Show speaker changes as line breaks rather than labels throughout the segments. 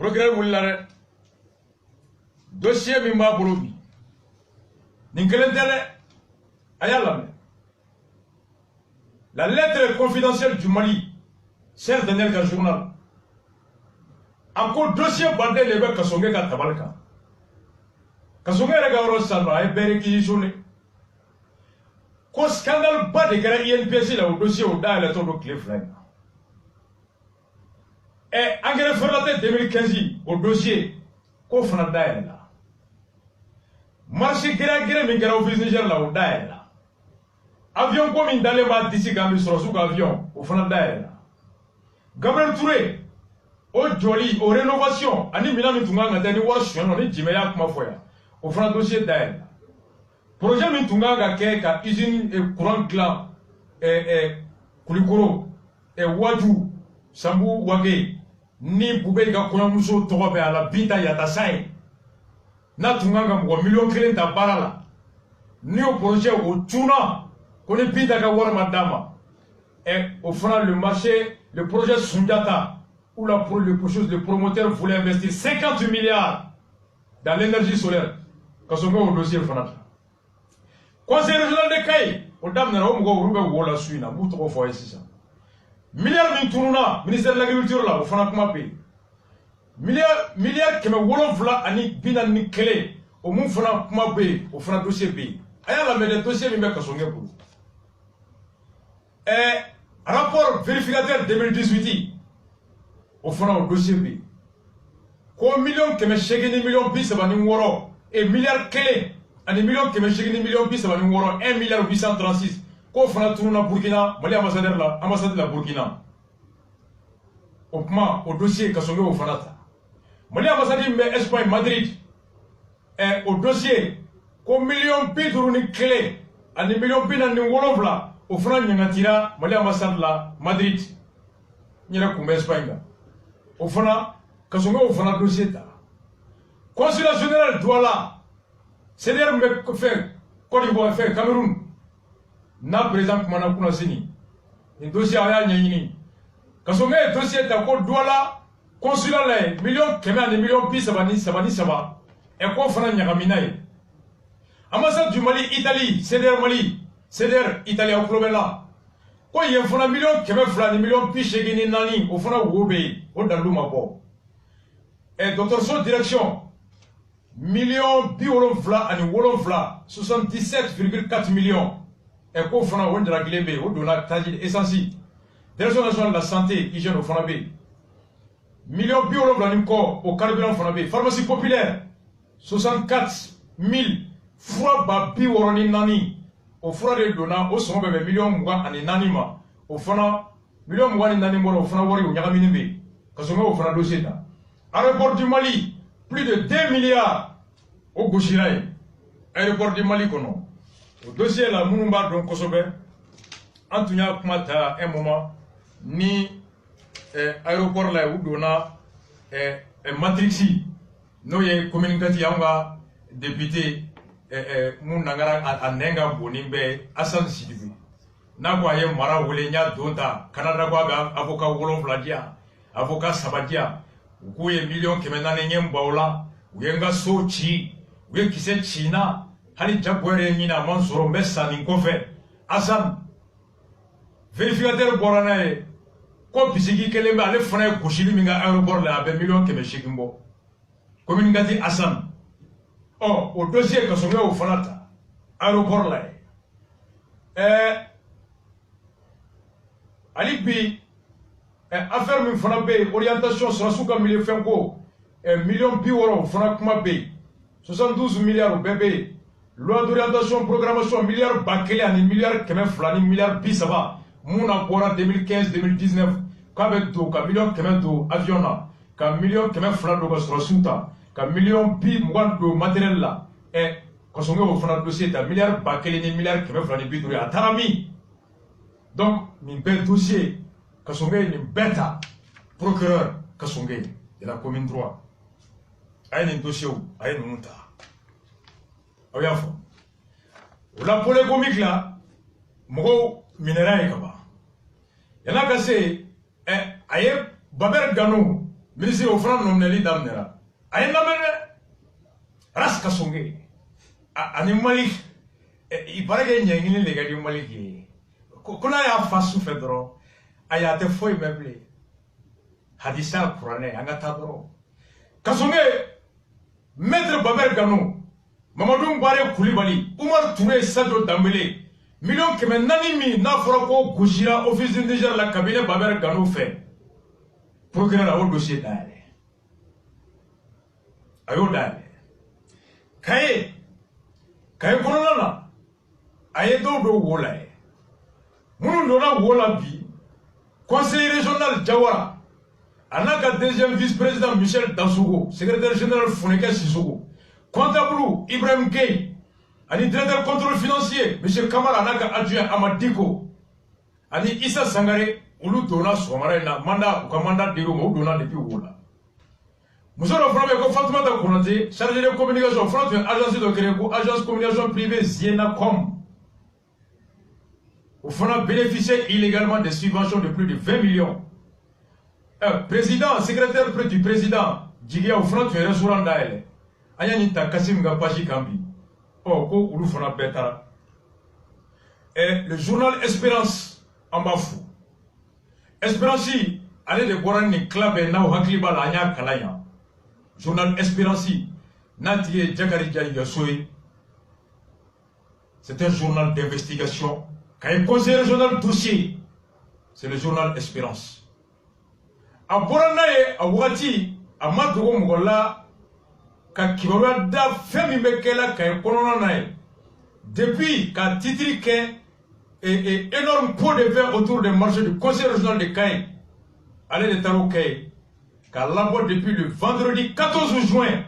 Procureur Wulare, dossier Mimba Bouloubi. Ninkelentele, Ayalame. La lettre confidentielle du Mali, celle de Nelka Journal. Encore dossier bandé les gars Kasonge Katabalka. Kasonge Regaro Salva et Berekizoné. Qu'au scandale bas de guerre INPC là au dossier au da et le tour de Cleveland. Et engrais ferlaté 2015 au dossier qu'au Fanada là. Marché guerre mingara au Niger là au da là. Avion comme dans les bas d'ici quand il sera sous avion au Fanada là. Gabriel Touré au joli aux rénovations ani minami tunga ngata ni wash on ni jimeya kuma foya au Fanada dossier da là. Projet Mintunga ga ke ka usine et courant clan kulikoro et waju sambu wage ni bube ga kuna muso toba be ala bita yata sai na tunga ga mo million kelen ta barala ni au projet au tuna koni bita ga war madama et au final le projet Sundiata où le promoteur voulait investir 50 milliards dans l'énergie solaire quand on au dossier Fanata. Conseil régional de Kaye, au dame n'a pas de Wola Suina, vous trop fort ici. Milliard Mintouna, ministère de l'Agriculture là, au Fanakuma Pays. Milliard qui me Wolofla, Ani Binan Nikele, au Mont Fanakuma Pays, au Fanak dossier Pays. Aïe la médaille dossier, mais mec à son pour. Et rapport vérificateur 2018, au Fanak dossier Pays. Quoi million qui me chèque des millions bis à Woro, et milliard Kele. Ani million qui me chèque des millions bis à 1 milliard 836. Qu'on fera tourner à Burkina, Mali ambassadeur de la Burkina. Au point, au dossier Kassongo au Fanata. Mali ambassadeur de Espagne, Madrid. Et au dossier, qu'au million pi tourner clé, ani million pi dans le Wolofla, au Fran Yangatira, Mali ambassadeur de la Madrid. Nira Koumé Espagne. Au Fana, Kassongo au Fanata dossier. Consulat général Douala. C'est-à-dire que faire Côte d'Ivoire, faire Cameroun, n'a présent que Manakuna Sini. Un dossier à rien n'y. Quand on met un dossier à Côte d'Ivoire, consulat là, millions, des millions de sabani, et quoi faire Nyaminaï. Ambassade du Mali, Italie, c'est-à-dire Mali, c'est-à-dire Italie au club là. Quoi, il y a un million, des millions de piches et nani, au fond, au Wobé, au Daluma Bo. Et docteur son direction. Millions biolofla ani wolofla 77,4 millions et qu'on fera on de la glébé au donat tajid essentiel direction nationale de la santé hygiène au Fanabé millions biolofla nimko au carburant Fanabé pharmacie populaire 64 000 fois ba bioroni nani au fura de donat au son bébé millions mwa ani nanima au fana millions mwa ani nanima au fana wari au nyagaminibe kasonga au fana dossier da aéroport du Mali plus de 2 milliards au Gouchiraï, aéroport du Mali kono. Au dossier là, Mounumba don Kosobe, Antunya Kumata, un moment, ni aéroport là où donna Matrixi, nous y communicatif anga député Mounangara Anenga Bonimbe, Hassan Sidibi. Nagoye Mara Wolenya Donta, Canada Gwaga, avocat Wolon Vladia, avocat Sabadia, Gouye million qui maintenant n'est Baola. Ouyenga Sochi, ouye qui c'est China, Hali Jabwere Nina Mansoro Messa Ninkofe, Hassan, vérificateur Boranae, quoi pisiki Kelema, les frères Kouchili Minga aéroport là, avec millions qui me chikimbo. Communicatif Hassan. Oh, au dossier que son au Fanata, aéroport là. Alibi, affaire Minfanabé, orientation sur la souka mille franco. Millions bioro Fanakuma Bay 72 milliards au bébé loi d'orientation programmation milliards bakele ani milliards keme flani milliards bisaba Mouna Bora 2015-2019 qu'avec tout ka millions keme do avion là ka millions keme flani do sunta ka millions bi mwan do matériel là et kosonge au fana dossier ta milliards bakele ni milliards keme flani bi do ya tarami donc min bel dossier kosonge ni beta procureur kosonge de la commune 3 aïe un dossier où aïe nous monta aïe enfin la polémique là mon minéral est là-bas il y en a cassé aïe Baber Gano ministre o fana nominali daminɛra a ye lamɛn dɛ ras kasonge ani Malik il paraît que ɲɛɲini de ka di Malik ye ko n'a y'a fa sufɛ dɔrɔn ayi a tɛ foyi mɛn bilen hadisa kuranɛ an ka taa dɔrɔn kasonge maître Baber Gano Mamadou Mbare Coulibaly Oumar Touré Sadio Dambélé million 400 min n'a fɔra ko gosira office du Niger la cabinet Baber Gano fɛ procureur a y'o dossier dayɛlɛ a y'o dayɛlɛ kaye kɔnɔna na a ye dɔw don wo la ye minnu donna wo la bi conseil régional Jawara a n'a ka deuxième vice-président Michel Dansougo secrétaire général Funeke Sissoko comptable Ibrahim Gueye ani directeur contrôle financier M. Kamara n'a ka adjoint Amadiko ani Issa Sangare olu donna sɔgɔmada in na mandat u ka mandat dir'u ma u donna depuis wo la muso dɔ fana bɛ yen ko Fatoumata Konate chargé de communication fana tun ye agence dɔ créé ko agence communication privée Zienacom o fana bénéficiait illégalement des subventions de plus de 20 millions président secrétaire du président Djigiya o fana tun ye restaurant dayɛlɛ an y'a ɲi ta Kassim ka page kan bi ko olu fana bɛɛ taara le journal Espérance an b'a fo Espérance ale de bɔra nin tila bɛɛ n'aw hakili b'a la an y'a kalan yan journal Espérance n'a tigi ye Jakari Yasso ye c'est un journal d'investigation quand il conseil régional dossier c'est le journal Espérance a bɔra n'a ye a wagati a ma dogo mɔgɔ la ka kibaruya da fɛn min bɛ kɛ la Kayi kɔnɔna na ye depuis ka titiri kɛ énorme pot de vin autour des marchés du conseil régional de Kayi ale de taara o kɛ ye k'a labɔ depuis le vendredi 14 juin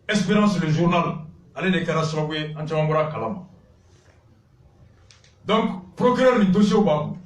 Espérance le journal ale de kɛra sababu ye an caman bɔra kalama donc procureur nin dossier b'a bolo